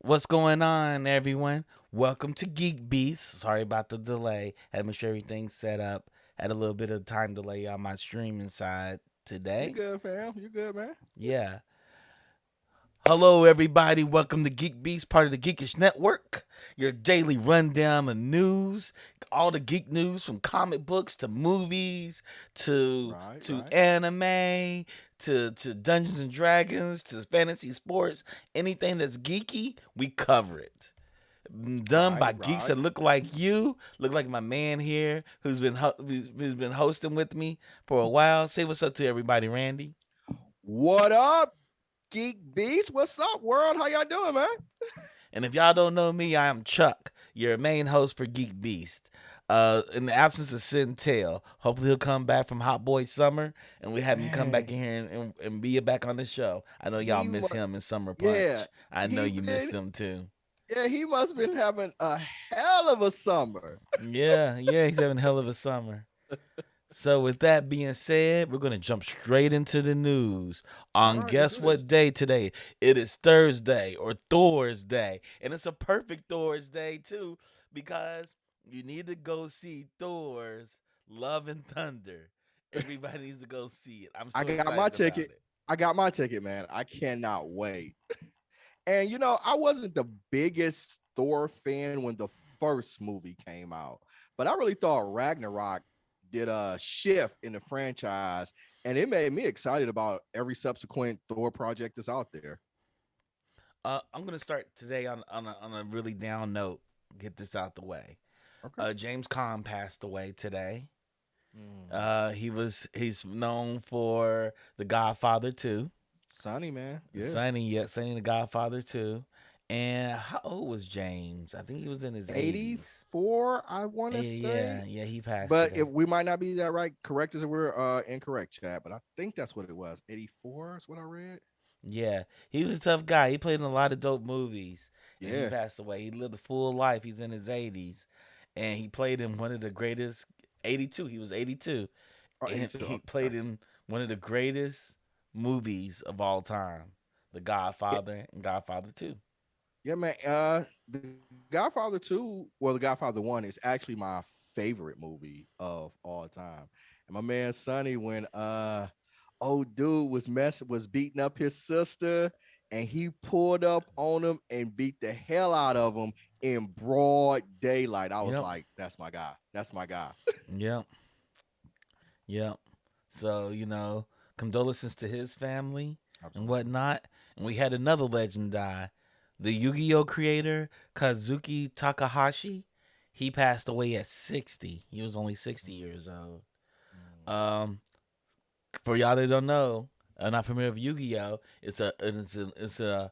What's going on, everyone? Welcome to GeekBeast. Sorry about the delay. Had to make sure everything's set up. Had a little bit of time delay on my streaming side You today. good, fam? You good, man? Yeah. Hello, everybody. Welcome to GeekBeast, part of the Geekish Network. Your daily rundown of news, all the geek news from comic books to movies to Right, to right. anime to Dungeons and Dragons to fantasy sports. Anything that's geeky, we cover it. Done Right, by geeks right. that look like my man here who's been hosting with me for a while. Say what's up to everybody, Randy. What up, Geek Beast? What's up, world? How y'all doing, man? And if y'all don't know me, I am Chuck, your main host for Geek Beast. In the absence of Sin Tail, hopefully he'll come back from Hot Boy Summer, and we have him come back in Man, here and be back on the show. I know y'all he miss must. him in Summer Yeah, Punch. I know he you missed been. him too. Yeah, he must been having a hell of a summer. Yeah, he's having a hell of a summer. So, with that being said, we're going to jump straight into the news. All On right, let's guess do this. what day today? It is Thursday or Thor's Day. And it's a perfect Thor's Day, too, because you need to go see Thor's Love and Thunder. Everybody needs to go see it. I'm I so got my excited about ticket. it. I got my ticket, man. I cannot wait. And I wasn't the biggest Thor fan when the first movie came out, but I really thought Ragnarok did a shift in the franchise, and it made me excited about every subsequent Thor project that's out there. I'm going to start today on a really down note. Get this out the way. Okay. James Caan passed away today. Mm. He's known for The Godfather 2. Sonny, man. Yeah. Sonny The Godfather 2. And how old was James? I think he was in his 80s. 84, I want to say. Yeah, he passed But if today. we might not be that right, correct us if we're incorrect, Chad. But I think that's what it was. 84 is what I read. Yeah, he was a tough guy. He played in a lot of dope movies, and he Yeah. passed away. He lived a full life. He's in his 80s, and he played in one of the greatest. 82. He was 82, Oh, and 82. he Okay. played in one of the greatest movies of all time, The Yeah, Godfather and Godfather 2. yeah, man. The Godfather 2, well, the Godfather 1 is actually my favorite movie of all time. And my man Sonny, when old dude was beating up his sister, and he pulled up on him and beat the hell out of him in broad daylight. I was Yep, like, that's my guy. That's my guy. yep, yep. So condolences to his family and Absolutely. whatnot. And we had another legend die. The Yu-Gi-Oh creator Kazuki Takahashi, he passed away at 60. He was only 60 years old. Mm. Um, for y'all that don't know, not familiar with Yu-Gi-Oh, it's a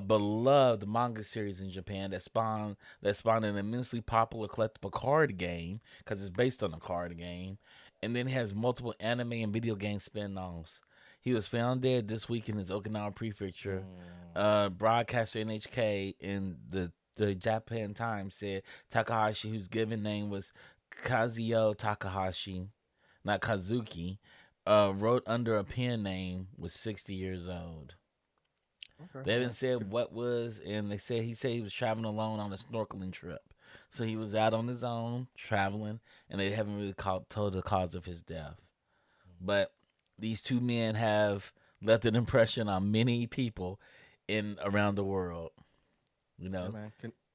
beloved manga series in Japan that spawned an immensely popular collectible card game because it's based on a card game, and then it has multiple anime and video game spin-offs. He was found dead this week in his Okinawa prefecture. Mm. Broadcaster NHK in the Japan Times said Takahashi, whose given name was Kazuyo Takahashi, not Kazuki, wrote under a pen name, was 60 years old. Okay. They haven't Well, said what was, and he said he was traveling alone on a snorkeling trip. So he was out on his own traveling, and they haven't really told the cause of his death. But these two men have left an impression on many people in around the world. You yeah, know, man.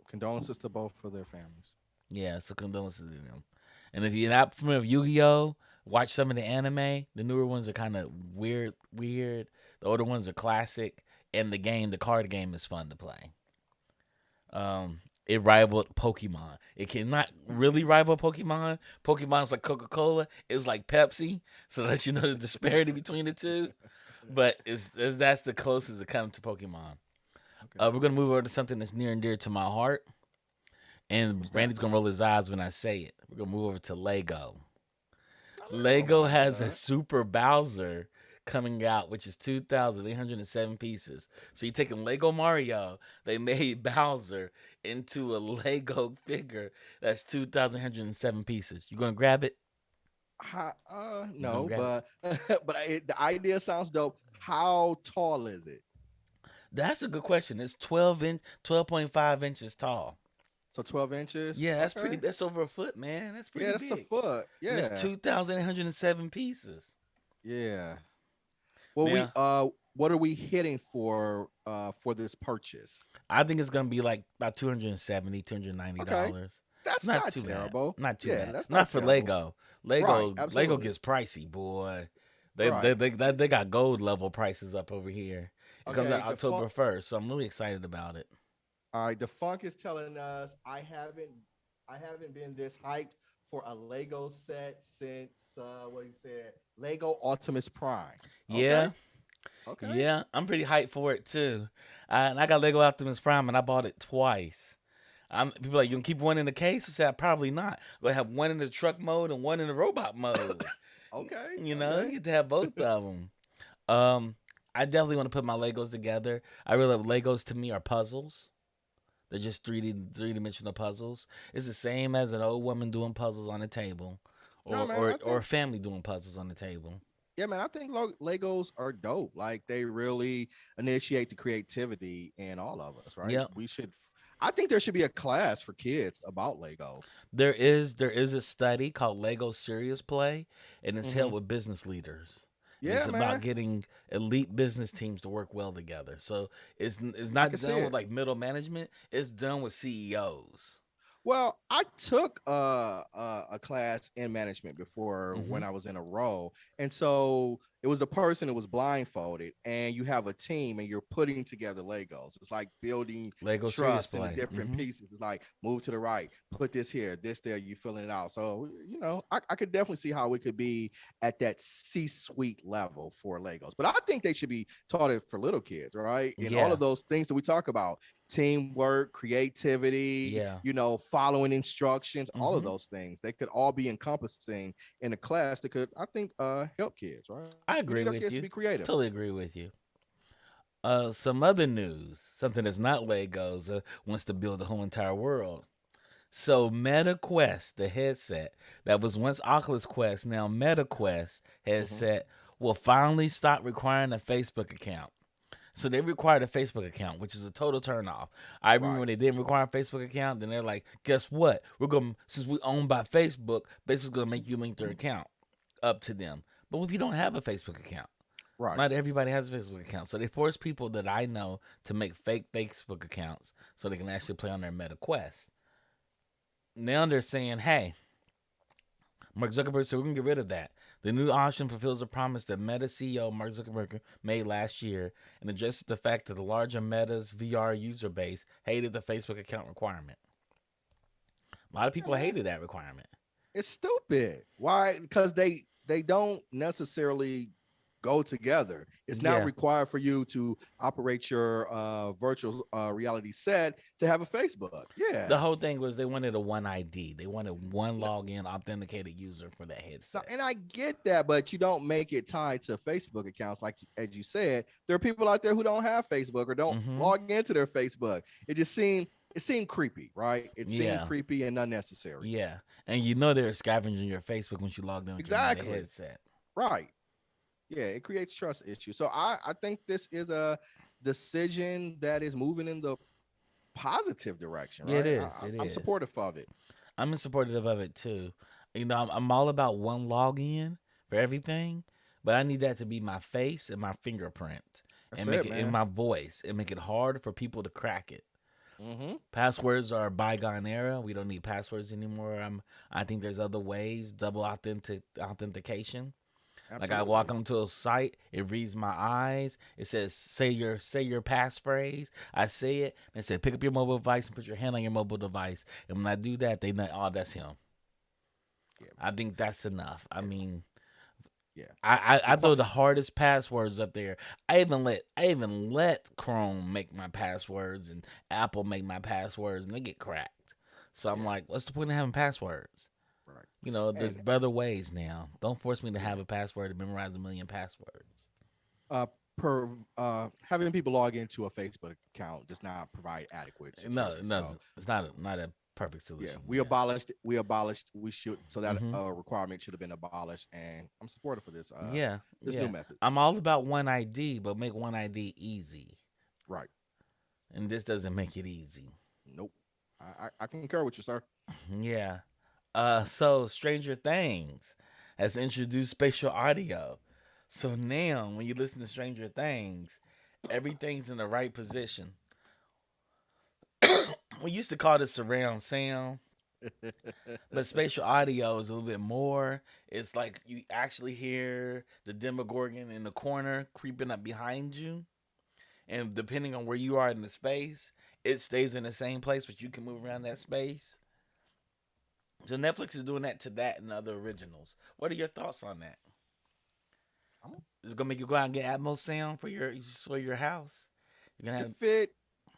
Condolences to both for their families. yeah. So condolences to them. And if you're not familiar with Yu-Gi-Oh, watch some of the anime. The newer ones are kind of weird. The older ones are classic, and the card game, is fun to play. It rivaled Pokemon. It cannot really rival Pokemon. Pokemon's like Coca-Cola. It's like Pepsi. So that you know the disparity between the two. But that's the closest it comes to Pokemon. Okay. We're gonna move over to something that's near and dear to my heart, and What's that? Randy's gonna roll his eyes when I say it. We're gonna move over to Lego. I don't Lego mind has a that. Super Bowser coming out, which is 2,807 pieces. So you're taking Lego Mario, they made Bowser into a Lego figure that's 2,107 pieces. You gonna grab it? You gonna No, grab it? but the idea sounds dope. How tall is it? That's a good question. It's 12.5 inches tall. So 12 inches. Yeah, that's pretty. Okay. That's over a foot, man. That's Yeah, pretty that's a big. foot. And it's Yeah. 2,807 pieces. Yeah. Well, Now, what are we hitting for this purchase? I think it's gonna be like about 270, Okay. $290. It's That's not not too bad. terrible. Not too Yeah, bad. that's Not not for terrible. Lego. Right. Lego Absolutely. gets pricey, boy. Right. They got gold level prices up over here. It comes out Okay. October 1st, so I'm really excited about it. All right. The funk is telling us I haven't been this hyped for a Lego set since what he said, Lego Optimus Prime. Okay. Yeah, Okay. yeah, I'm pretty hyped for it too. And I got Lego Optimus Prime, and I bought it twice. People are like, you can keep one in the case? I said, probably not. I'm gonna have one in the truck mode and one in the robot mode. Okay. You know, you Okay. get to have both of them. Um, I definitely want to put my Legos together. I really love Legos. To me, are puzzles. They're just three dimensional puzzles. It's the same as an old woman doing puzzles on a table, No, or man. or I or a think family doing puzzles on the table. Yeah, man, I think Legos are dope. Like they really initiate the creativity in all of us, right? Yep. I think there should be a class for kids about Legos. There is a study called Lego Serious Play, and it's Hmm. held with business leaders, and it's Yeah, about man, getting elite business teams to work well together. So it's I can not see done with it. like middle management; it's done with CEOs. Well, I took a class in management before Hmm. when I was in a role, and so it was a person that was blindfolded, and you have a team, and you're putting together Legos. It's like building Lego Serious trust in the Play. different pieces. It's like move to the right, put this here, this there. You filling it out. So I could definitely see how it could be at that C-suite level for Legos, but I think they should be taught it for little kids, right? And all Yeah, of those things that we talk about teamwork, creativity, yeah. following instructions, all of Hmm. those things. They could all be encompassing in a class that could, I think, help kids, right? I We need agree our with kids to be you. creative. Totally agree with you. Some other news, something that's not Legos, wants to build the whole entire world. So Meta Quest, the headset that was once Oculus Quest, now Meta Quest Hmm. headset, will finally stop requiring a Facebook account. So they required a Facebook account, which is a total turnoff. I remember Right. when they didn't require a Facebook account, then they're like, guess what? We're gonna Since we owned by Facebook, Facebook's gonna make you link their account up to them. But if you don't have a Facebook account, Right. not everybody has a Facebook account. So they force people that I know to make fake Facebook accounts so they can actually play on their Meta Quest. Now they're saying, hey, Mark Zuckerberg said we're gonna get rid of that. The new option fulfills a promise that Meta CEO Mark Zuckerberg made last year and addresses the fact that the larger Meta's VR user base hated the Facebook account requirement. A lot of Yeah, people man. hated that requirement. It's stupid. Why? Because they don't necessarily go together. It's not Yeah. required for you to operate your virtual reality set to have a Facebook. The Yeah. whole thing was they wanted a one ID. They wanted one login authenticated user for that No, headset. and I get that, but you don't make it tied to Facebook accounts. Like as you said, there are people out there who don't have Facebook or don't Mm-hmm. log into their Facebook. It seemed creepy, right? It seemed Yeah. creepy and unnecessary. Yeah. And they're scavenging your Facebook once you logged in with your Meta Exactly. headset. Right. Yeah, it creates trust issues. So I think this is a decision that is moving in the positive direction, Yeah, it right? is. It I'm is. supportive of it. I'm supportive of it too. I'm all about one login for everything, but I need that to be my face and my fingerprint That's and make it, it in man. my voice and make it hard for people to crack it. Mm-hmm. Passwords are a bygone era. We don't need passwords anymore. I think there's other ways, double authentication. Like I walk Absolutely. onto a site, it reads my eyes. It says say your passphrase. I say it, and it said pick up your mobile device and put your hand on your mobile device. And when I do that, they know, oh, that's him. Yeah, I think that's enough. I yeah, mean, yeah. I Requ- throw the hardest passwords up there. I even let Chrome make my passwords and Apple make my passwords, and they get cracked. So I'm yeah, like, what's the point of having passwords? right. There's And better ways now. Don't force me to yeah. have a password and memorize a million passwords. uh per Having people log into a Facebook account does not provide adequate No, security. no, So it's not a perfect yeah, solution. we Yeah. abolished we abolished we should so that Mhm. requirement should have been abolished, and I'm supportive for this Yeah. this new Yeah. method. I'm all about one ID, but make one ID easy. Right. and this doesn't make it easy. Nope. I concur with you, sir. Yeah. So Stranger Things has introduced spatial audio. So now, when you listen to Stranger Things, everything's in the right position. We used to call this surround sound, but spatial audio is a little bit more. It's like you actually hear the Demogorgon in the corner creeping up behind you, and depending on where you are in the space, it stays in the same place, but you can move around that space. So Netflix is doing that to that and other originals. What are your thoughts on that? I'm Is it gonna make you go out and get Atmos sound for your house? You're gonna have.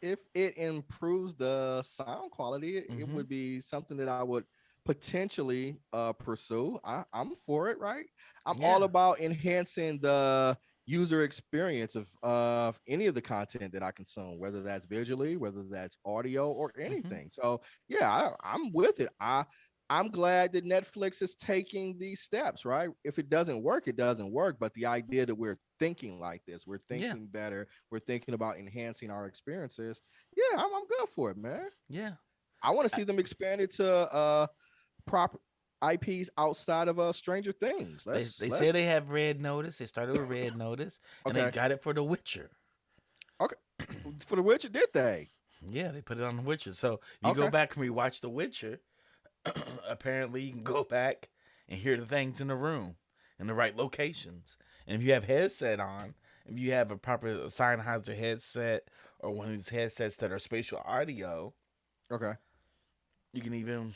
if it improves the sound quality, it Mm-hmm. would be something that I would potentially pursue. I'm for it, right? I'm Yeah. all about enhancing the user experience of any of the content that I consume, whether that's visually, whether that's audio or Mm-hmm. anything. So yeah, I'm with it. I'm glad that Netflix is taking these steps, right? If it doesn't work, it doesn't work. But the idea that we're thinking like this, we're Yeah. thinking better, we're thinking about enhancing our experiences. Yeah, I'm good for it, man. Yeah. I want to I, see them expanded to proper IPs outside of Stranger Things. they say they Let's have Red Notice. They started with Red Notice, and they okay. got it for The Witcher. Okay. For the Witcher, did they? Yeah, they put it on The Witcher. So you go Okay. back and rewatch The Witcher. Apparently, you can go back and hear the things in the room in the right locations. And if you have headset on, if you have a proper Sennheiser headset or one of these headsets that are spatial audio, Okay. you can even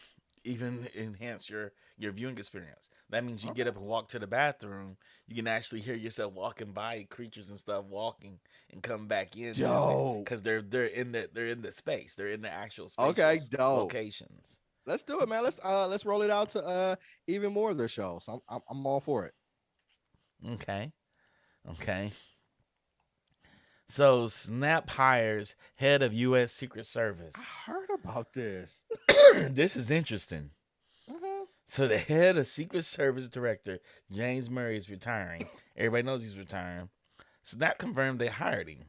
enhance your viewing experience. That means you get Okay. up and walk to the bathroom, you can actually hear yourself walking by creatures and stuff walking and come back into it Dope. because they're in the space, they're in the actual spatial Okay, dope. locations. Let's do it, man. Let's roll it out to even more of their shows. I'm all for it. Okay, okay. So Snap hires head of U.S. Secret I Service. heard about this. This is interesting. Uh-huh. So the head of Secret Service Director James Murray is retiring. Everybody knows he's retiring. Snap confirmed they hired him.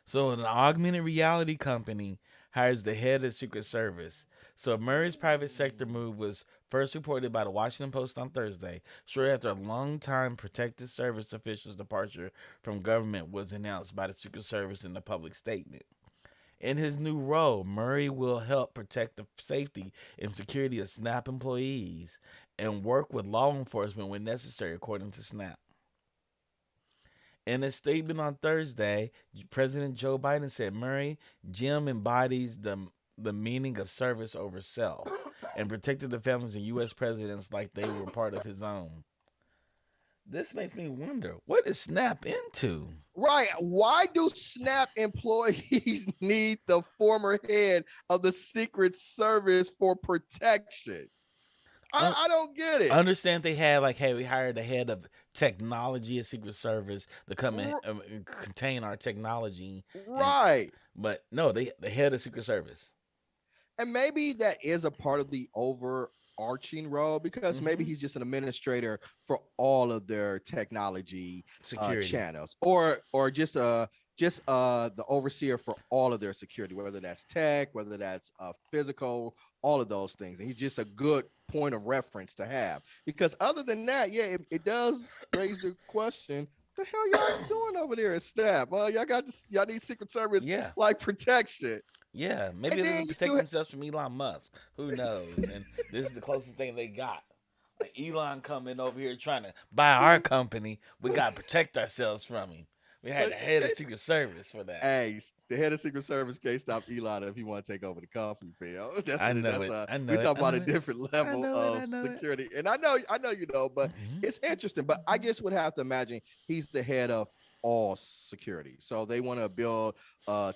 So an augmented reality company hires the head of Secret Service. So Murray's private sector move was first reported by the Washington Post on Thursday, shortly after a long-time protective service official's departure from government was announced by the Secret Service in a public statement. In his new role, Murray will help protect the safety and security of Snap employees and work with law enforcement when necessary, according to Snap. In a statement on Thursday, President Joe Biden said Murray Jim embodies the meaning of service over self and protected the families of U.S. presidents like they were part of his own. This makes me wonder, what is Snap into? Right. Why do Snap employees need the former head of the Secret Service for protection? Un- I don't get it. Understand they had like, hey, we hired the head of technology at Secret Service to come and, R- contain our technology, and right. but no, they the head of Secret Service. And maybe that is a part of the overarching role because maybe Hmm. he's just an administrator for all of their technology Security. channels, or just the overseer for all of their security, whether that's tech, whether that's physical, all of those things. And he's just a good point of reference to have. Because other than that, yeah, it does raise the question: the hell y'all doing over there at Snap? Y'all need Secret Service Yeah. like protection. Yeah, And maybe they're then protecting themselves from Elon Musk. Who knows? And this is the closest thing they got. Like Elon coming over here trying to buy our company. We got to protect ourselves from him. We had but the head of Secret Service for that. hey, the head of Secret Service can't stop Elon if he want to take over the company, Phil. I know That's it. I we know it. talk I about know a it. different I level know it. I of know it. security. And I know you know, but Mhm. it's interesting. But I just would have to imagine he's the head of all security. So they want to build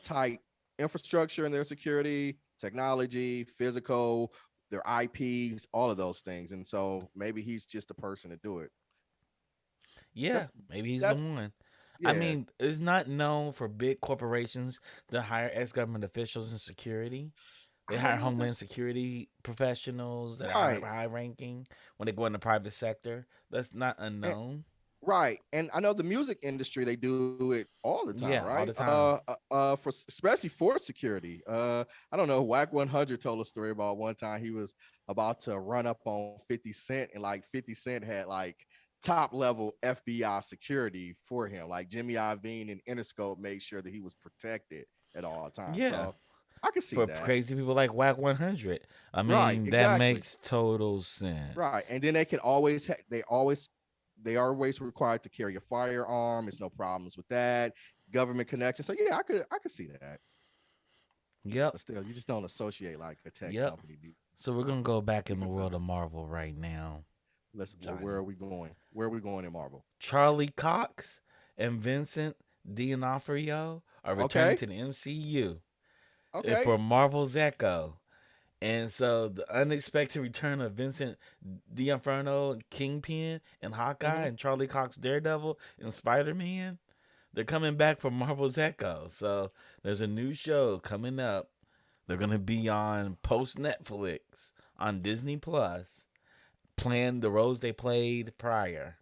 tight infrastructure in their security, technology, physical, their IPs, all of those things. And so maybe he's just the person to do it. Yeah, That's maybe he's the that one. I yeah. mean, it's not known for big corporations to hire ex-government officials in security. They I hire don't know if homeland that's security professionals that are right. high ranking when they go in the private sector. That's not And unknown. Right. And I know the music industry, they do it all the time, Yeah, right? all the time. For especially for security. I don't know. Whack 100 told a story about one time he was about to run up on 50 Cent, and like 50 Cent had like top level FBI security for him. Like Jimmy Iovine and Interscope made sure that he was protected at all times. Yeah, So I can see for that. crazy people like Whack 100. I Right, mean, that exactly. makes total Right, sense. and then they are always required to carry a firearm. It's no problems with that. Government connection. So yeah, I could see that. Yep, But still, you just don't associate like a tech yep. company So we're gonna go back in the even world so. of Marvel right now, Well, where Johnny. are we going? Where are we going in Marvel? Charlie Cox and Vincent D'Onofrio are returning Okay, to the MCU okay. for Marvel's Echo. And so the unexpected return of Vincent D'Onofrio, Kingpin, and Hawkeye, Hmm. and Charlie Cox, Daredevil, and Spider-Man, they're coming back for Marvel's Echo. So there's a new show coming up. They're gonna be on post Netflix on Disney Plus, playing the roles they played prior.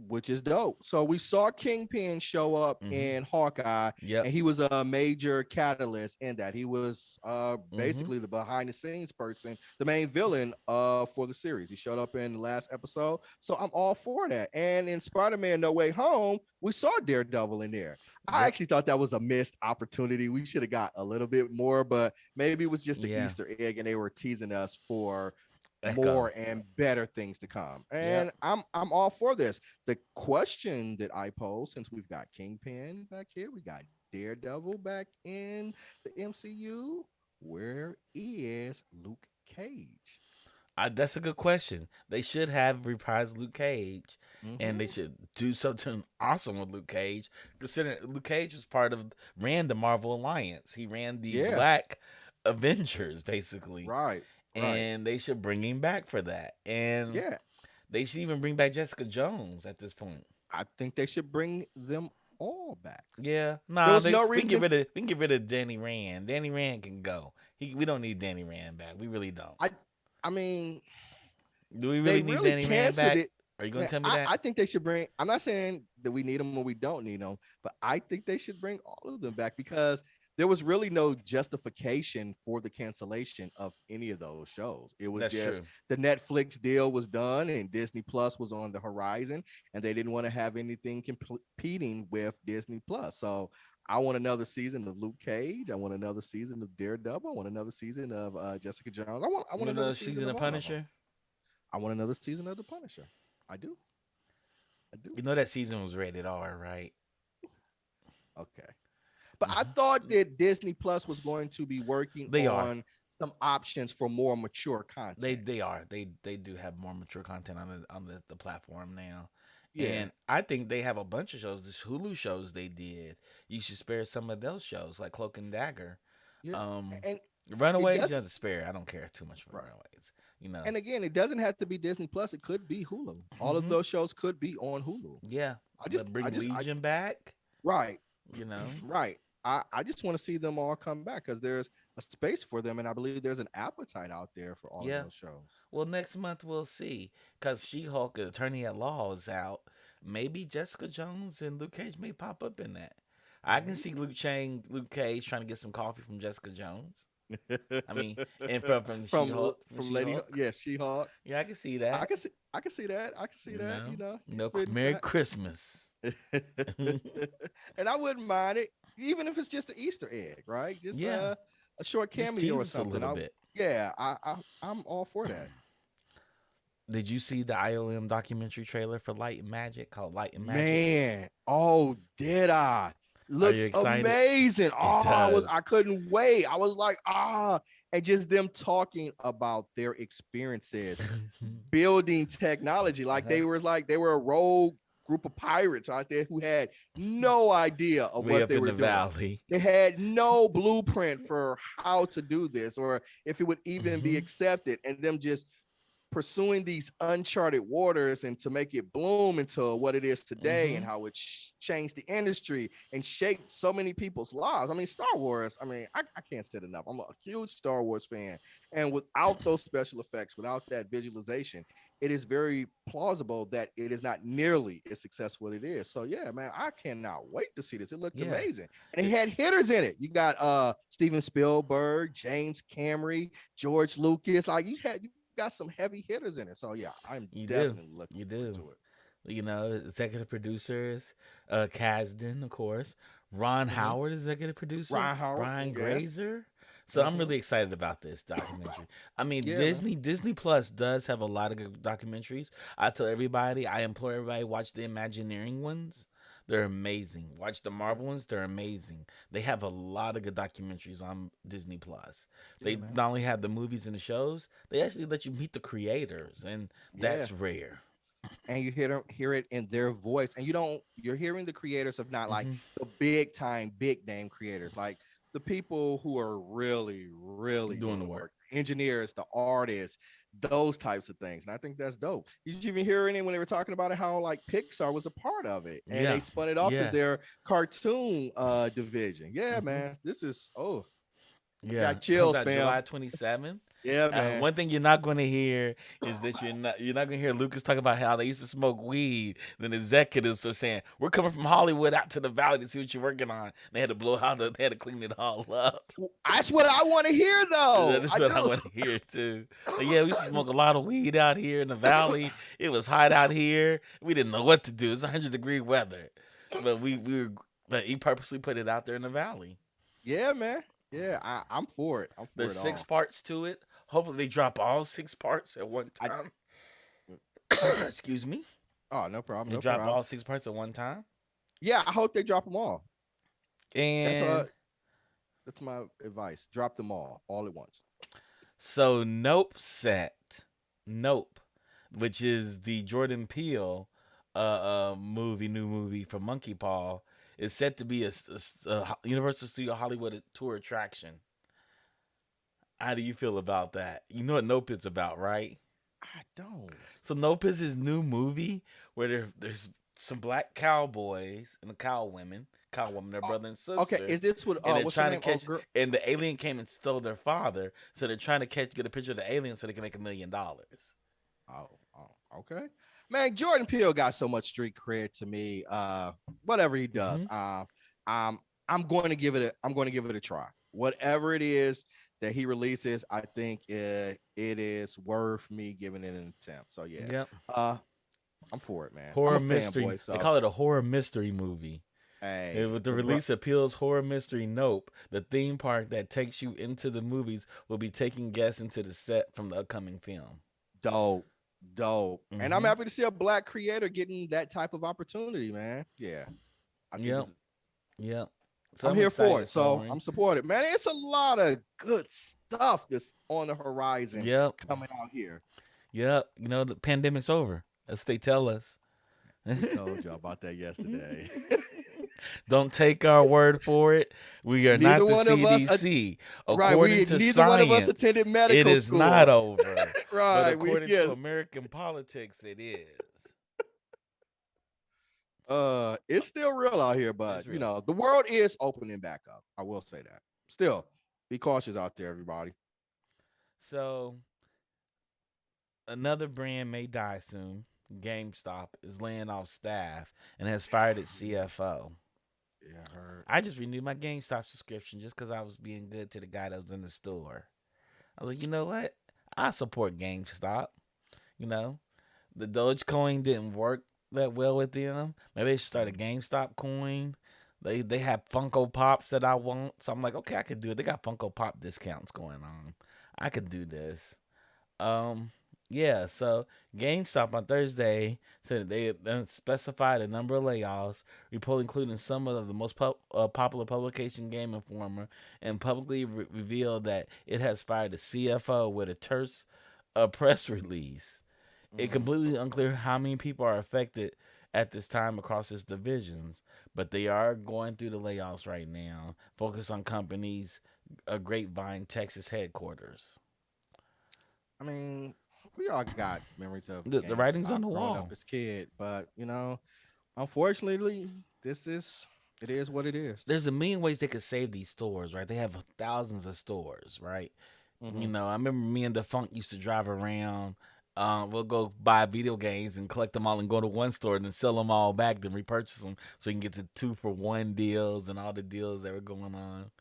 Which is dope. So we saw Kingpin show up Mm-hmm. in Hawkeye, Yep. and he was a major catalyst in that. He was Mm-hmm. basically the behind the scenes person, the main villain for the series. He showed up in the last episode, so I'm all for that. And in Spider-Man: No Way Home, we saw Daredevil in there. I Yep. actually thought that was a missed opportunity. We should have got a little bit more, but maybe it was just an Yeah. Easter egg, and they were teasing us for more Echo. and better things to come. Yep. And I'm all for this. The question that I pose, since we've got Kingpin back here, we got Daredevil back in the MCU, where is Luke Cage? That's a good question. They should have reprised Luke Cage, and they Mm-hmm. should do something awesome with Luke Cage. Considering Luke Cage was ran the Marvel Alliance. He ran the Yeah, Black Avengers basically, right, right. and they should bring him back for that. And Yeah, they should even bring back Jessica Jones at this point. I think they should bring them all back. Yeah, There nah, was they no we can reason get to. rid of Danny Rand. Danny Rand can go. We don't need Danny Rand back. We really don't. I, I mean, Do we they really need really Danny Rand canceled back? it. Are you gonna Man, tell me I that? think they should bring. I'm not saying that we need them or we don't need them, but I think they should bring all of them back because there was really no justification for the cancellation of any of those shows. It was That's just true. the Netflix deal was done and Disney Plus was on the horizon, and they didn't want to have anything competing with Disney Plus. So I want another season of Luke Cage. I want another season of Daredevil. I want another season of Jessica Jones. I want You another know she's season in of the all of them. Punisher. I want another season of The Punisher. I do. I do. You know that season was rated R, right? Okay. But I Hmm. thought that Disney Plus was going to be working They are. on some options for more mature They content. they are. They do have more mature content on the platform now. Yeah. And I think they have a bunch of shows. This Hulu shows they did. You should spare some of those shows, like Cloak and Dagger. Yeah. Um, And it Runaways, you does have to spare. I don't care too much for right. Runaways. You know. And again, it doesn't have to be Disney Plus. It could be Hulu. All of Hmm. those shows could be on Hulu. Yeah. I But just I bring just I Legion back. right. You know. Right. I just want to see them all come back because there's a space for them, and I believe there's an appetite out there for all of Yeah. those shows. Well, next month we'll see. Because She-Hulk, Attorney at Law, is out. Maybe Jessica Jones and Luke Cage may pop up in that. I can see Maybe. Luke Cage trying to get some coffee from Jessica Jones. I mean, and from from Lady, She-Hulk. yeah, She-Hulk. Yeah, I can see I that. can see I can see that. I can see You that. know, He's no, fitting for Merry that. Christmas. And I wouldn't mind it, even if it's just an Easter egg, right? Just Yeah, a short just cameo tease or us a something. little bit. Yeah, I'm all for that. Did you see the ILM documentary trailer for Light and Magic called Light and Magic? Man, oh, did I? Are you Looks excited? amazing. It does. I couldn't wait. I was like, and just them talking about their experiences building technology. Uh-huh. Like they were a rogue group of pirates out there who had no idea of Way what up they in were the doing. valley. They had no blueprint for how to do this or if it would even be Hmm. accepted. And them just pursuing these uncharted waters and to make it bloom into what it is today and Mm-hmm. how it changed the industry and shaped so many people's lives. I mean, Star Wars, I mean, I can't say it enough. I'm a huge Star Wars fan. And without those special effects, without that visualization, it is very plausible that it is not nearly as successful as it is. So yeah, man, I cannot wait to see this. It looked Yeah. amazing. And it It, had hitters in it. You got Steven Spielberg, James Cameron, George Lucas. Like you got some heavy hitters in it. So yeah, I'm you definitely do. looking You forward do. to it. You know, executive producers, Kasdan, of course. Ron Mm-hmm. Howard, executive producer. Ryan Howard, Brian yeah. Grazer. So I'm Mm-hmm. really excited about this documentary. I mean, Yeah, man. Disney Plus does have a lot of good documentaries. I tell everybody, I implore everybody, watch the Imagineering ones. They're amazing. Watch the Yeah, Marvel ones. They're amazing. They have a lot of good documentaries on Disney Plus. yeah, They man. not only have the movies and the shows, they actually let you meet the creators, and Yeah. that's rare. And you hear it in their voice, and you're hearing the creators of not like Hmm. the big time, big name creators, like the people who are really, really Doing doing the the work. work, engineers, the artists, those types of things. And I think that's dope. Did you even hear any when they were talking about it, how like Pixar was a part of it and they Yeah, spun it off as yeah. their cartoon division? Yeah, Hmm. man. This is Yeah, got comes chills, out fam. July 27th. Yeah, man. One thing you're not going to hear is that you're not going to hear Lucas talk about how they used to smoke weed. Then executives are saying, "We're coming from Hollywood out to the valley to see what you're working on." They had to blow out. They had to clean it all up. That's what I want to hear though. That's I what I do. want to hear too. Like, yeah, we used to smoke a lot of weed out here in the valley. It was hot out here. We didn't know what to do. It's 100-degree weather, but we were. But he purposely put it out there in the valley. Yeah, man. Yeah, I'm for it. I'm for There's it six all. parts to it. Hopefully, they drop all six parts at one I time. Excuse me. Oh, no problem, They no drop problem. all six parts at one time. Yeah, I hope they drop them all. That's And that's my advice. Drop them all at once. so Nope set. Nope, which is the Jordan Peele new movie from Monkey Paw, is set to be a Universal Studio Hollywood tour attraction. How do you feel about that? You know what Nope is about, right? I don't. So Nope is his new movie where there's some black cowboys and the cow woman, their Oh, brother and okay, sister, is this what and they're what's her trying to name? Oh, catch. girl. And the alien came and stole their father, so they're trying to get a picture of the alien so they can make $1 million. Okay. Man, Jordan Peele got so much street cred to me. Whatever he does, Hmm. um, I'm going to give it a try. Whatever it is that he releases, I think it is worth me giving it an attempt. So yeah, Yep. uh, I'm for it, man. I'm Horror a mystery. fanboy, They so call it a horror mystery movie. And hey, with the release of Peele's horror mystery Nope, the theme park that takes you into the movies will be taking guests into the set from the upcoming film. dope, dope, and I'm Hmm. happy to see a black creator getting that type of opportunity, man. Yeah, I think Yep. it's Yep. So I'm I'm here for it. excited So for him. I'm supported. Man, it's a lot of good stuff that's on the horizon Yep. coming out here. Yep. You know, the pandemic's over. That's what they tell us. We told y'all about that yesterday. Don't take our word for it. We are neither not the one of us, CDC. right? According to Neither one of us science, attended it medical is not school, over. But right? We according to yes. American politics, it is. It's still real out here, but It's real. the world is opening back up. I will say that. Still, be cautious out there, everybody. So another brand may die soon. GameStop is laying off staff and has fired its CFO. Yeah, I heard. I just renewed my GameStop subscription just because I was being good to the guy that was in the store. I was like, you know what? I support GameStop. You know, the Dogecoin didn't work that well with them. Maybe they should start a GameStop coin. They have Funko Pops that I want, so I'm like, okay, I can do it. They got Funko Pop discounts going on. I can do this. Um, yeah. So GameStop on Thursday said they specified a number of layoffs, report including some of the most popular publication, Game Informer, and publicly revealed that it has fired the CFO with a terse press release. It's Mm, completely unclear how many people are affected at this time across its divisions, but they are going through the layoffs right now. Focus on companies, Grapevine, Texas headquarters. I mean, we all got memories of The writing's on GameStop the growing up wall. as kid, but unfortunately, this is it is what it is. There's a million ways they could save these stores, right? They have thousands of stores, right? Mm-hmm. I remember me and the Funk used to drive around. We'll go buy video games and collect them all and go to one store and then sell them all back, then repurchase them so you can get the 2-for-1 deals and all the deals that were going on.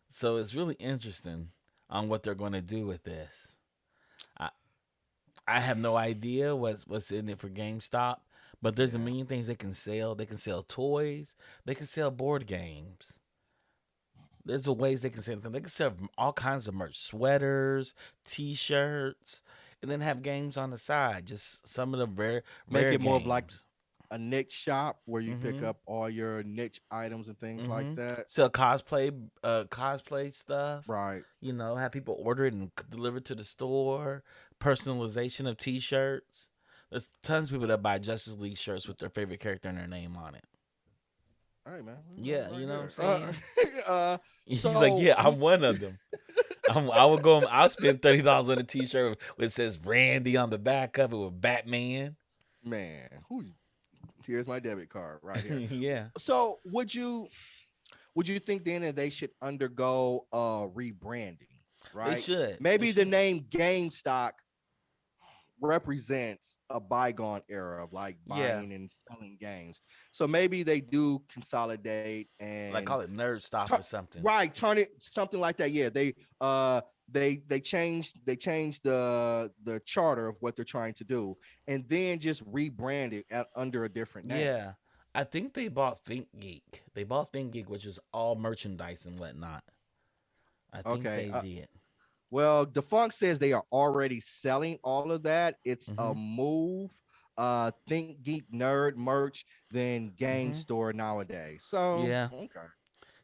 So it's really interesting on what they're going to do with this. I, I have no idea what's in it for GameStop, but there's a Yeah, million things they can sell. They can sell toys. They can sell board games. There's a ways they can sell them. They can sell all kinds of merch, sweaters, T-shirts, and then have games on the side. Just some of the rare make rare it more of like games. a niche shop where you pick Mm-hmm. up all your niche items and things like Mm-hmm. that. Sell cosplay stuff. Right. Have people order it and deliver it to the store. Personalization of T-shirts. There's tons of people that buy Justice League shirts with their favorite character and their name on it. All right, man. Yeah, Right you know what I'm here. saying? He's like, So yeah, we I'm one of them. I would go. I'll spend $30 on a T-shirt which says Randy on the back of it with Batman. man, here's my debit card right here. Yeah, So would you think then that they should undergo rebranding, they right? should. They Maybe the should. name GameStop represents a bygone era of like Yeah, buying and selling games. So maybe they do consolidate like and call it Nerd Stop or something. right, turn it something like that. Yeah, they changed the charter of what they're trying to do and then just rebrand it under a different name. Yeah, I think they bought ThinkGeek. They bought ThinkGeek, which is all merchandise and whatnot. I think Okay. they did. Well, Defunct says they are already selling all of that. It's a Mhm. move. Think Geek Nerd merch than Game Mhm. Store nowadays. So Yeah. okay,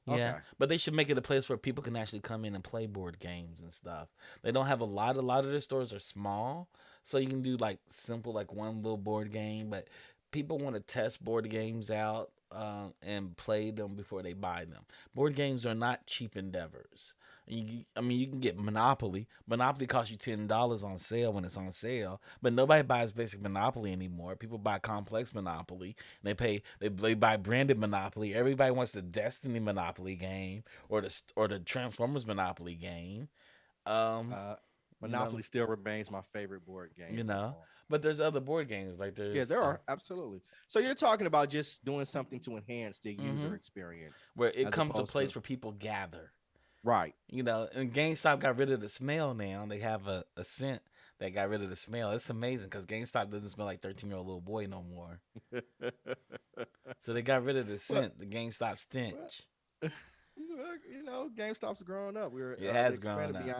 Yeah, okay, but they should make it a place where people can actually come in and play board games and stuff. They don't have a lot. A lot of their stores are small, so you can do like simple, like one little board game. But people want to test board games out and play them before they buy them. Board games are not cheap endeavors. You can get Monopoly. Monopoly costs you $10 on sale when it's on sale, but nobody buys basic Monopoly anymore. People buy complex Monopoly. They buy branded Monopoly. Everybody wants the Destiny Monopoly game or the Transformers Monopoly game. Um, uh, you know, Monopoly still remains my favorite board you game of know. all. But there's other board games like Yeah, there's there are absolutely. So you're talking about just doing something to enhance the user mhm, experience, where it as comes to a opposed place to where people gather. right. And GameStop got rid of the smell now. They have a scent that got rid of the smell. It's amazing because GameStop doesn't smell like 13-year-old little boy no more. So they got rid of the Well, scent, the GameStop well, stench. GameStop's growing up. It They has grown expanded up.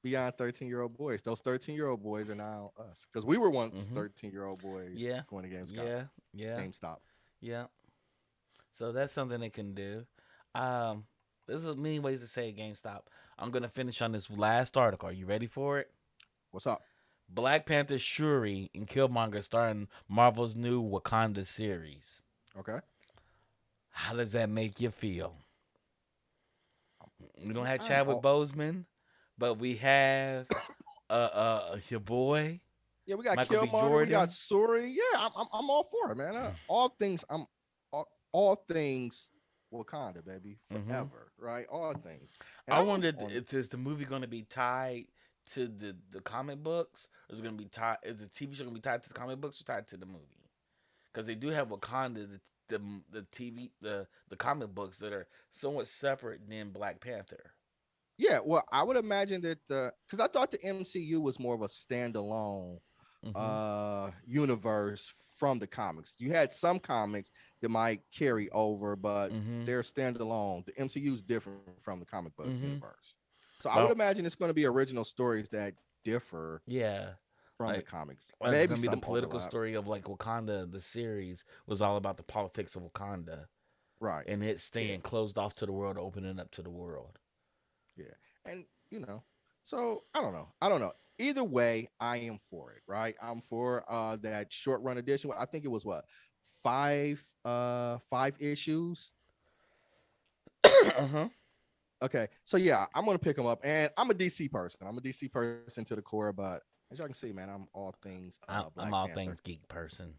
beyond 13-year-old boys. Those 13-year-old boys are now us because we were once Hmm. 13-year-old boys Yeah, going to yeah, yeah, GameStop. yeah. So that's something they can do. Um, there's many ways to say GameStop. I'm gonna finish on this last article. Are you ready for it? What's up? Black Panther Shuri and Killmonger starring Marvel's new Wakanda series. Okay. How does that make you feel? We don't have I'm Chadwick all Boseman, but we have your boy yeah. We got Michael B. Killmonger. We got Jordan. Suri. Yeah, I'm all for it, man. All things. All things Wakanda, baby, Hmm. forever, right? All things. And I I'm wonder on. if is the movie going to be tied to the comic books, or is it going to be tied? Is the TV show going to be tied to the comic books or tied to the movie? Because they do have Wakanda, the TV, the comic books that are somewhat separate than Black Panther. Yeah, well, I would imagine that because I thought the MCU was more of a standalone Hmm. universe from the comics. You had some comics that might carry over, but Hmm. they're standalone. The MCU is different from the comic book Hmm. universe. So I would Well, imagine it's going to be original stories that differ yeah. from the Like, comics. well, it's Maybe gonna be the some political overlap. story of like Wakanda. The series was all about the politics of Wakanda Right. and it Yeah. staying closed off to the world, opening up to the world. Yeah. And so I don't know. Either way, I am for it, right? I'm for that short run edition. I think it was what, five issues. Uh-huh. Okay. So yeah, I'm gonna pick them up. And I'm a DC person. I'm a DC person to the core, but As y'all can see, man, I'm all things I'm Black all Panther. things geek person.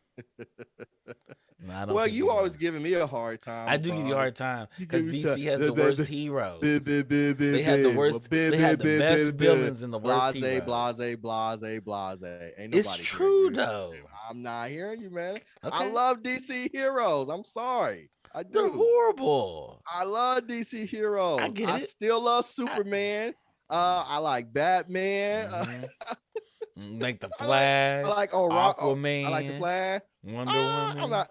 No, I don't Well, think you you always are. giving me a hard I time do give you a about it. hard time You because give me time. DC has the worst heroes. They had the Well, worst. They had the best villains and the worst blase, heroes. blase, blase, blase. Ain't It's nobody hearing true you. though. I'm not hearing you, man. I Okay, love DC heroes. I'm sorry. I they're do. horrible. I love DC I heroes. get I it. still love I, Superman. I like Batman. mm-hmm. Like the I like I Flash, like I like the Aquaman, Flash. Wonder I'm Woman, not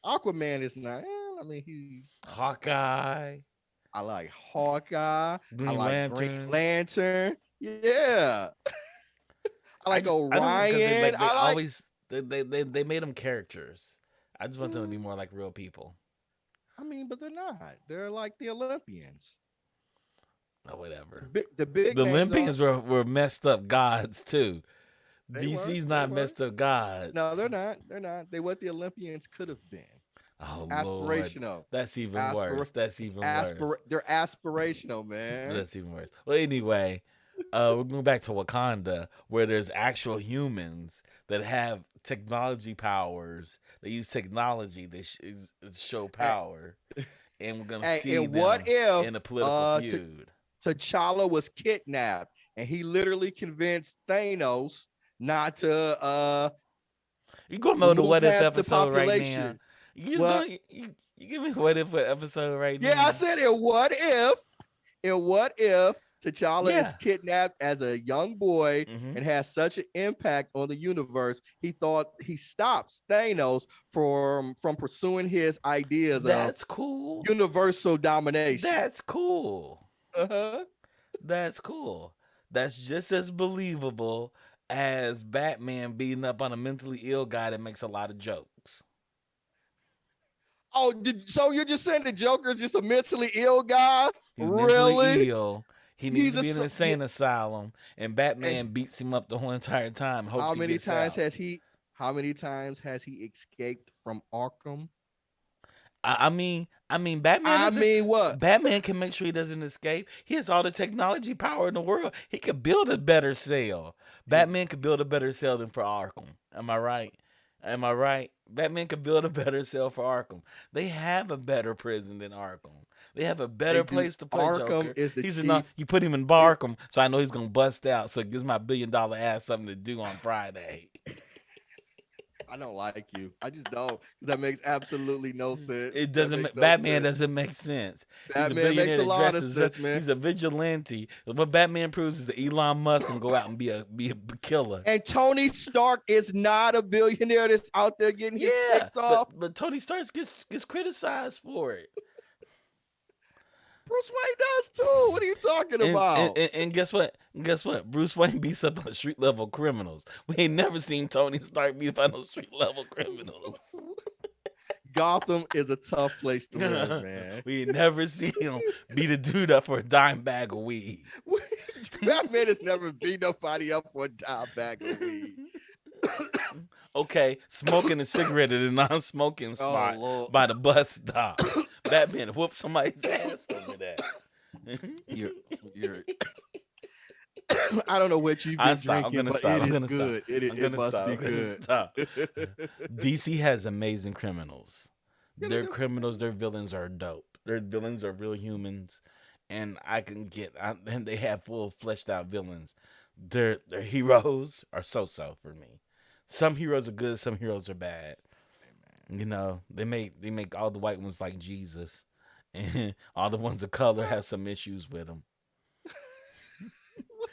Aquaman is not. I mean he's Hawkeye, I like Hawkeye. I Green like Green Lantern. Lantern. Yeah. I like I don't because they Orion. like they I like always they made them characters. I just want them to be more like real people. I mean, but they're not. They're like the Olympians. Or whatever. The big The names are Olympians were messed up gods too. they were. DC's They not were. messed up gods. No, they're not. They're not. They what the Olympians could have been. It's Oh Lord, aspirational. that's even Aspir worse. That's even worse. they're aspirational, man. That's even worse. Well, anyway, we're going back to Wakanda, where there's actual humans that have technology powers. They use technology. They show And, power, and we're gonna see and what them if in a political feud. T'Challa was kidnapped and he literally convinced Thanos not to You gonna know the remove what if half the episode right now? population? You just Well, gonna you give me a what if episode right yeah, I now? said and what if T'Challa is Yeah. kidnapped as a young boy Hmm. and has such an impact on the universe, he thought he stops Thanos from pursuing his ideas That's cool. of universal domination. That's cool. Uh-huh. That's cool. That's just as believable as Batman beating up on a mentally ill guy that makes a lot of jokes. Oh, so you're just saying the Joker is just a mentally ill guy? He's mentally Really? ill. He needs He's to be in an a insane asylum, and Batman and beats him up the whole entire time. Hopes how he many gets times out. how many times has he escaped from Arkham? I mean, Batman I doesn't. mean, what? Batman can make sure he doesn't escape. He has all the technology power in the world. He could build a better cell. Batman could build a better cell than for Arkham. Am I right? Am I right? Batman could build a better cell for Arkham. They have a better prison than Arkham. They have a better They do. place to play Arkham Joker. is the He's chief. enough. You put him in Arkham, so I know he's gonna bust out. So it gives my $1 billion ass something to do on Friday. I don't like you. I just don't. That makes absolutely no sense. It That doesn't. makes no Batman sense. doesn't make sense. He's a Batman billionaire makes a that lot of dresses sense, up. man. He's a vigilante. What Batman proves is that Elon Musk can go out and be a killer. And Tony Stark is not a billionaire that's out there getting his Yeah, kicks off. but Tony Stark gets criticized for it. Bruce Wayne does too. What are you talking about? And guess what? Guess what? Bruce Wayne beats up on street level criminals. We ain't never seen Tony Stark beat up on those street level criminals. Gotham is a tough place to live, man. We ain't never seen him beat a dude up for a dime bag of weed. Batman has never beat nobody up for a dime bag of weed. Okay, smoking a cigarette at a non-smoking spot Lord. by the bus stop. Batman whooped somebody's ass over that. You're I don't know what you've been drinking, but it is good. It must be good. Stop. DC has amazing criminals. Their criminals, their villains are dope. Their villains are real humans, and and they have full fleshed out villains. Their heroes are so for me. Some heroes are good, some heroes are bad. You know, they make all the white ones like Jesus, and all the ones of color have some issues with them.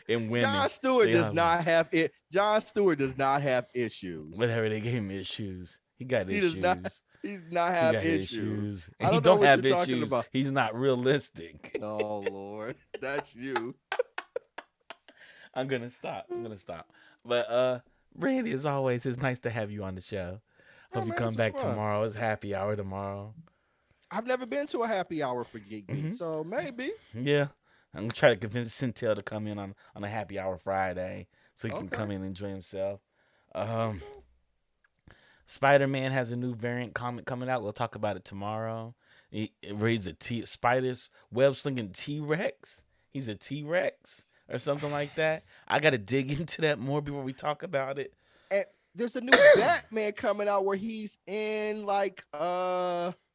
And women, John Stewart does not have it. John Stewart does not have issues. Whatever, they gave him issues. He got issues. He does not have issues. And he don't have issues. He's not realistic. Oh Lord, that's you. I'm gonna stop. But Randy, as always, it's nice to have you on the show. Hope you come back tomorrow. It's happy hour tomorrow. I've never been to a happy hour for GeekBeast, so maybe. Yeah. I'm gonna try to convince Centel to come in on a happy hour Friday so he can come in and enjoy himself. Spider-Man has a new variant comic coming out. We'll talk about it tomorrow. He's a spider's web slinging T-Rex. He's a T-Rex, or something like that. I got to dig into that more before we talk about it. And there's a new Batman coming out where he's in like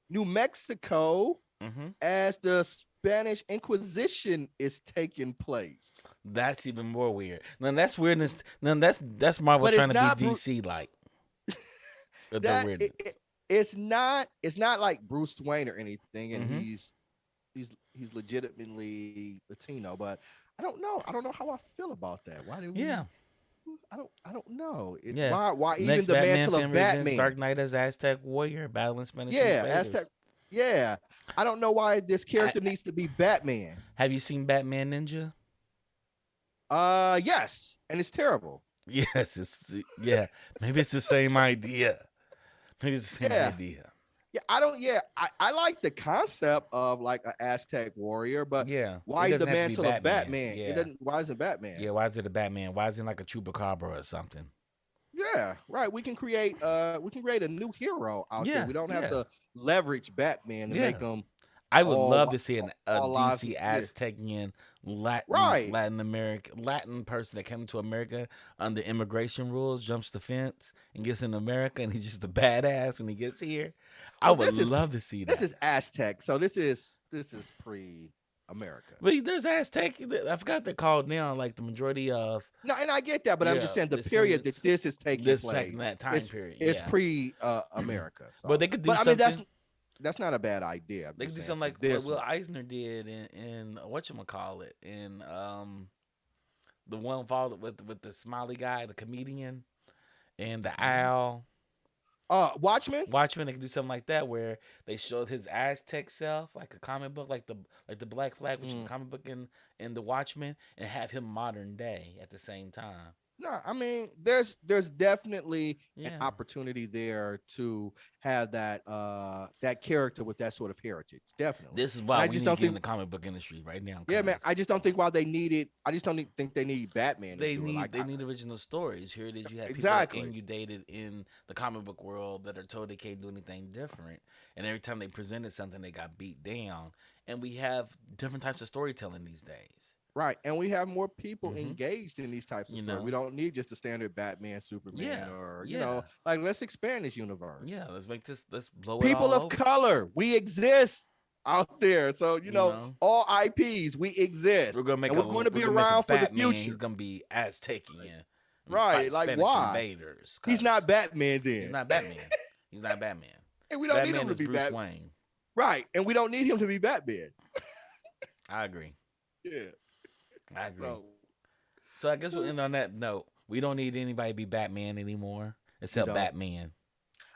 New Mexico Hmm. as the Spanish Inquisition is taking place. That's even more weird. Now that's weirdness. Now that's Marvel But trying it's to be not DC like with their that weirdness. it's not like Bruce Wayne or anything, and Hmm. he's legitimately Latino, but I don't know how I feel about that. Why do we Yeah, I don't know. It's yeah. why even Next the Batman mantle film of represents Batman. Dark Knight as Aztec warrior battling Spanish Yeah, Aztec. invaders. Yeah. I don't know why this I, character needs to be Batman. have you seen Batman Ninja? Yes, and it's terrible. Yes, yeah. Maybe it's the same idea. Maybe it's the same Yeah. idea. Yeah, I don't. Yeah, I like the concept of like an Aztec warrior, but Yeah, it why the doesn't have to be mantle of Batman. Batman? It Yeah, doesn't. Why isn't Batman? yeah. Why is it a Batman? Why isn't it like a Chupacabra or something? Yeah, right. We can create a new hero out there. Yeah, We don't have yeah, to leverage Batman to yeah. make him I would love all to see a all lives. DC Yeah, Aztecian right. Latin American Latin person that came to America under immigration rules, jumps the fence and gets in America, and he's just a badass when he gets here. I Well, would love to see this that. is Aztec, so this is pre-America. But there's Aztec. I forgot they're called now. Like the majority of No, and I get that, but I'm just saying the period that descendants, this is taking this back in place that time is period. is Yeah, pre America. but So, they could do but I mean something. that's not a bad idea. I'm They just could do saying something for like what this Will one. Eisner did in whatchamacallit in the one followed with the smiley guy, the comedian, and the Mhm. owl. Watchmen. Watchmen, they could do something like that where they showed his Aztec self, like a comic book, like the Black Flag, which is a Mm. comic book in the Watchmen, and have him modern day at the same time. No, I mean there's definitely an Yeah. opportunity there to have that character with that sort of heritage, definitely. This is And why I we just need to don't get in think, the comic book industry right now, yeah, man, cause I just don't think why they needed. I just don't think they need Batman to do it. Like, they need original stories. Here it is, you have people that exactly. inundated in the comic book world that are told they can't do anything different, and every time they presented something, they got beat down. And we have different types of storytelling these days. Right. And we have more people Hmm. engaged in these types of You stories. We know, don't need just a standard Batman, yeah, Superman, or, yeah, like, let's expand this universe. yeah. Let's make this. Let's blow it People all of open. color, we exist out there. So, You know, all IPs, we exist. And we're going to we're be gonna make a around for the Batman. He's future. gonna be Aztecian and Right. fight Like, Spanish why? invaders. He's Cause not Batman he's then. not Batman. He's not Batman. And we don't need him Batman to is be Bruce Batman. Wayne. Right. And we don't need him to be Batman. I agree. Yeah. I agree. So, So I guess we'll end on that note. We don't need anybody to be Batman anymore, we except don't. Batman.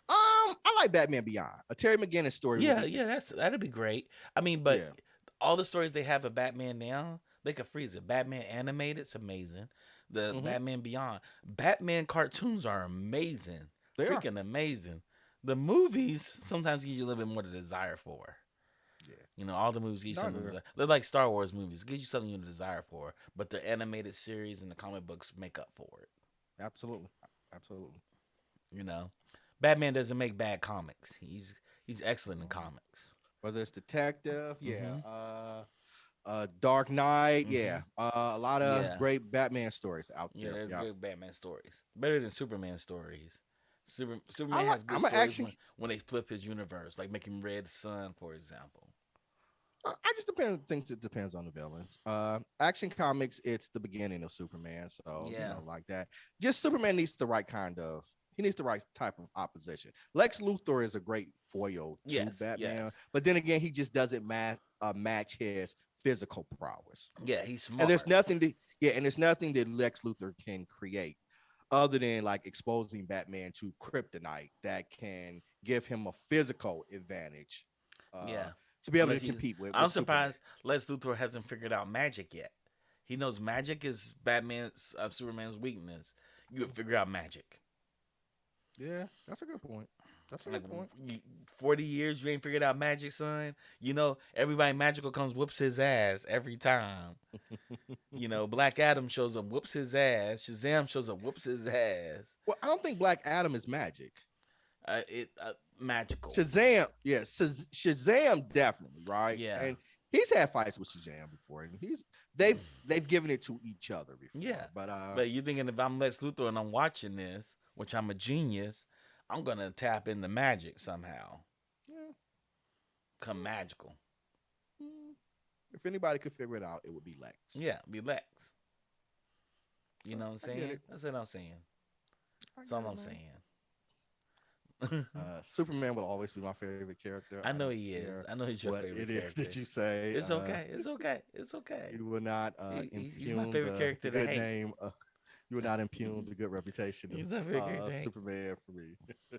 I like Batman Beyond. A Terry McGinnis story would Yeah, be yeah, good. that'd be great. I mean, but Yeah. all the stories they have of Batman now, they could freeze it. Batman animated, it's amazing. The Hmm. Batman Beyond, Batman cartoons are amazing, They are. freaking amazing. The movies sometimes give you a little bit more to desire for. Yeah. You know, all the movies give you No, I something. agree. They're like Star Wars movies, give you something you desire for. But the animated series and the comic books make up for it. Absolutely. Absolutely. You know, Batman doesn't make bad comics. He's excellent in comics. Whether it's Detective, yeah, Mhm. Dark Knight, yeah, Mhm. a lot of Yeah. great Batman stories out Yeah, there. they're Yeah, good Batman stories. Better than Superman stories. I Superman like. has good I'm an stories action. when they flip his universe, like making Red Sun, for example. I just depend. Thinks it depends on the villains. Action comics, it's the beginning of Superman, so Yeah. like that. Just Superman needs the right kind of. He needs the right type of opposition. Lex Luthor is a great foil to Yes. Batman, Yes. but then again, he just doesn't match his physical prowess. Yeah, he's And there's smart. nothing to yeah, and there's nothing that Lex Luthor can create other than like exposing Batman to kryptonite that can give him a physical advantage uh Yeah. to be able to Unless he, compete with, I'm Superman. surprised Les Luthor hasn't figured out magic yet. He knows magic is Batman's Superman's weakness. You would figure out magic. Yeah, that's a good point. That's a Like good point. 40 years, you ain't figured out magic, son. You know, everybody magical comes whoops his ass every time. You know, Black Adam shows up, whoops his ass. Shazam shows up, whoops his ass. Well, I don't think Black Adam is magic. It magical. Shazam, yeah, Shazam definitely, right? Yeah. And he's had fights with Shazam before, and they've given it to each other before. Yeah, But but you thinking if I'm Lex Luthor and I'm watching this, which I'm a genius, I'm gonna tap into magic somehow. yeah, Come magical. mm, if anybody could figure it out, it would be Lex. Yeah, be Lex. You So, know what I'm I get saying? it. That's what I'm saying. I That's get all it, I'm man. saying. Superman will always be my favorite character. I I know don't he is. care I know he's your what favorite it is character. that you say. It's okay. It's okay. It's okay. You will not He's my impugn favorite the character to good hate. name. You will not impugn the good reputation He's my favorite character of to hate. Superman for me.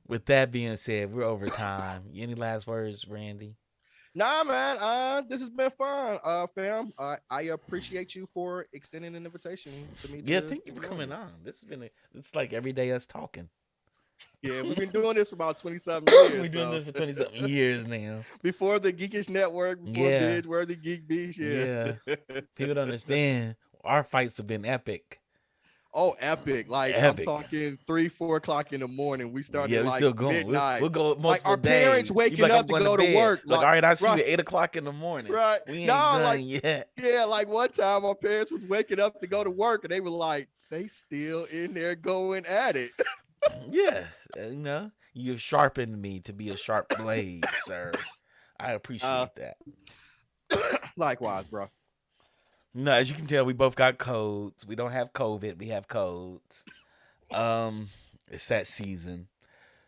With that being said, we're over time. Any last words, Randy? Nah, man. This has been fun, fam. I appreciate you for extending an invitation to me Yeah, to thank you for join coming you. on. This has been it's like every day us talking. Yeah, we've been doing this for about 20 something years. We're doing So this for 20 something years now. before the Geekish Network, before Yeah. Binge Worthy Geek Beast, Yeah. yeah. People don't understand. Our fights have been epic. Oh, epic. Like I'm Epic. talking 3-4 o'clock in the morning. We started Yeah, we like still going. midnight. We'll go Like multiple our parents days. You waking like, I'm up to going go to bed. work. Like, all right, I see you right, at 8 o'clock in the morning. right. We ain't No, done like yet. yeah, like one time our parents was waking up to go to work and they were like, they still in there going at it. Yeah. You know, you've sharpened me to be a sharp blade, sir. I appreciate that. Likewise, bro. No, as you can tell, we both got codes. We don't have COVID. We have codes. It's that season.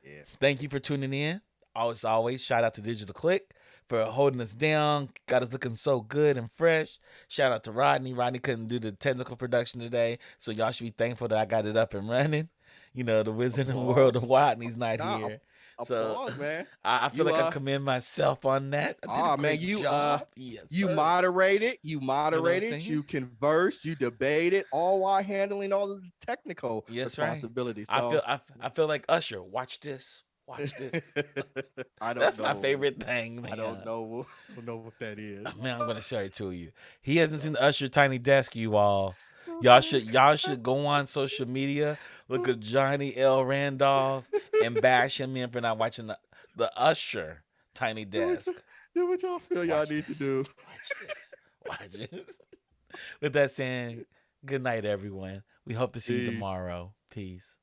Yeah. Thank you for tuning in. Always, shout out to Digital Click for holding us down. Got us looking so good and fresh. Shout out to Rodney. Rodney couldn't do the technical production today, so y'all should be thankful that I got it up and running. You know, the wizard in the world of Rodney's not here. So Applause, man. I feel like I commend myself on that. I did a great job. Yes, you sir. moderated, saying? you conversed, you debated, all while handling all of the technical Yes, right. responsibilities. I So I feel like Usher. Watch this. Watch this. I don't That's know. my favorite thing, man. I don't know what that is. Man, I'm gonna show it to you. He hasn't seen the Usher Tiny Desk, you all. Y'all should go on social media, look at Johnny L. Randolph, and bash him in for not watching the Usher Tiny Desk. Do what y'all feel y'all Watch need this. to do. Watch this. Watch this. With that saying, good night, everyone. We hope to see you Peace. tomorrow. Peace.